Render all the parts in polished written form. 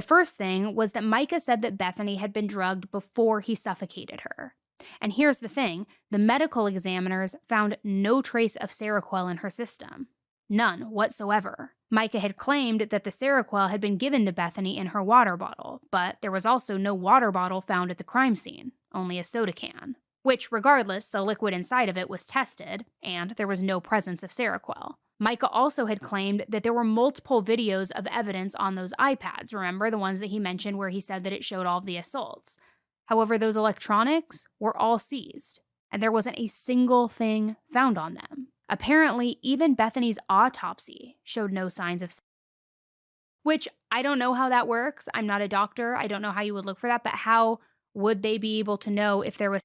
The first thing was that Micah said that Bethany had been drugged before he suffocated her. And here's the thing, the medical examiners found no trace of Seroquel in her system. None whatsoever. Micah had claimed that the Seroquel had been given to Bethany in her water bottle, but there was also no water bottle found at the crime scene, only a soda can. Which, regardless, the liquid inside of it was tested, and there was no presence of Seroquel. Micah also had claimed that there were multiple videos of evidence on those iPads, remember, the ones that he mentioned where he said that it showed all of the assaults. However, those electronics were all seized, and there wasn't a single thing found on them. Apparently, even Bethany's autopsy showed no signs of, which I don't know how that works. I'm not a doctor. I don't know how you would look for that, but how would they be able to know if there was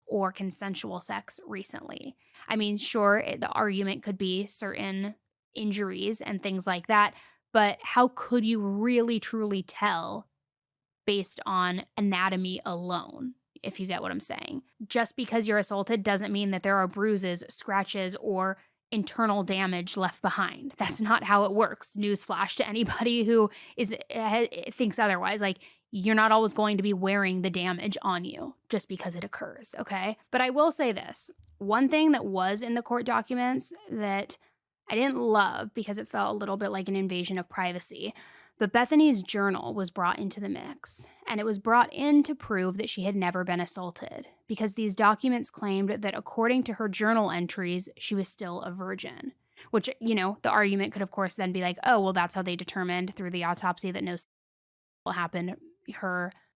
or consensual sex recently? I mean, sure, the argument could be certain injuries and things like that, but how could you really truly tell based on anatomy alone, if you get what I'm saying? Just because you're assaulted doesn't mean that there are bruises, scratches, or internal damage left behind. That's not how it works. Newsflash to anybody who thinks otherwise. Like, you're not always going to be wearing the damage on you just because it occurs, okay? But I will say this. One thing that was in the court documents that I didn't love because it felt a little bit like an invasion of privacy, but Bethany's journal was brought into the mix, and it was brought in to prove that she had never been assaulted, because these documents claimed that according to her journal entries, she was still a virgin. Which, the argument could, of course, then be like, oh, well, that's how they determined through the autopsy that no happened.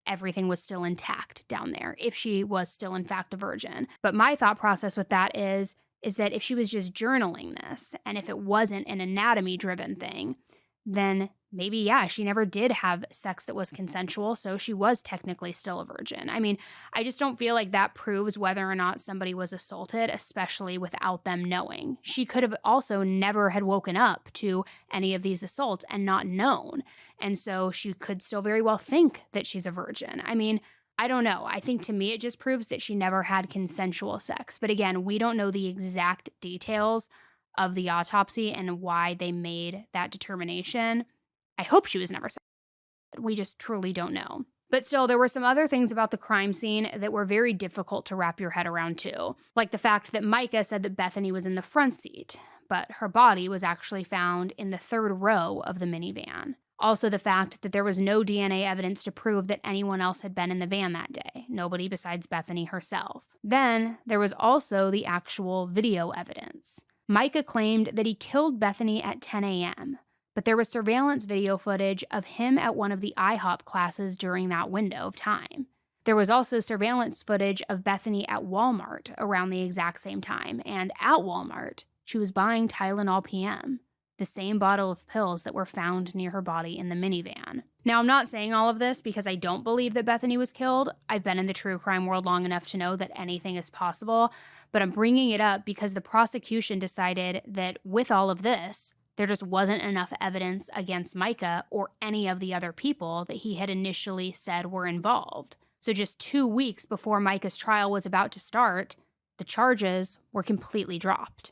Everything was still intact down there, if she was still, in fact, a virgin. But my thought process with that is that if she was just journaling this, and if it wasn't an anatomy-driven thing, then maybe, yeah, she never did have sex that was consensual, so she was technically still a virgin. I mean, I just don't feel like that proves whether or not somebody was assaulted, especially without them knowing. She could have also never had woken up to any of these assaults and not known, and so she could still very well think that she's a virgin. I mean, I don't know. I think to me it just proves that she never had consensual sex. But again, we don't know the exact details of the autopsy and why they made that determination. I hope she was never suspected. We just truly don't know. But still, there were some other things about the crime scene that were very difficult to wrap your head around too. Like the fact that Micah said that Bethany was in the front seat, but her body was actually found in the third row of the minivan. Also, the fact that there was no DNA evidence to prove that anyone else had been in the van that day. Nobody besides Bethany herself. Then, there was also the actual video evidence. Micah claimed that he killed Bethany at 10 a.m., but there was surveillance video footage of him at one of the IHOP classes during that window of time. There was also surveillance footage of Bethany at Walmart around the exact same time, and at Walmart, she was buying Tylenol PM, the same bottle of pills that were found near her body in the minivan. Now, I'm not saying all of this because I don't believe that Bethany was killed. I've been in the true crime world long enough to know that anything is possible, but I'm bringing it up because the prosecution decided that with all of this, there just wasn't enough evidence against Micah or any of the other people that he had initially said were involved. So just 2 weeks before Micah's trial was about to start, the charges were completely dropped.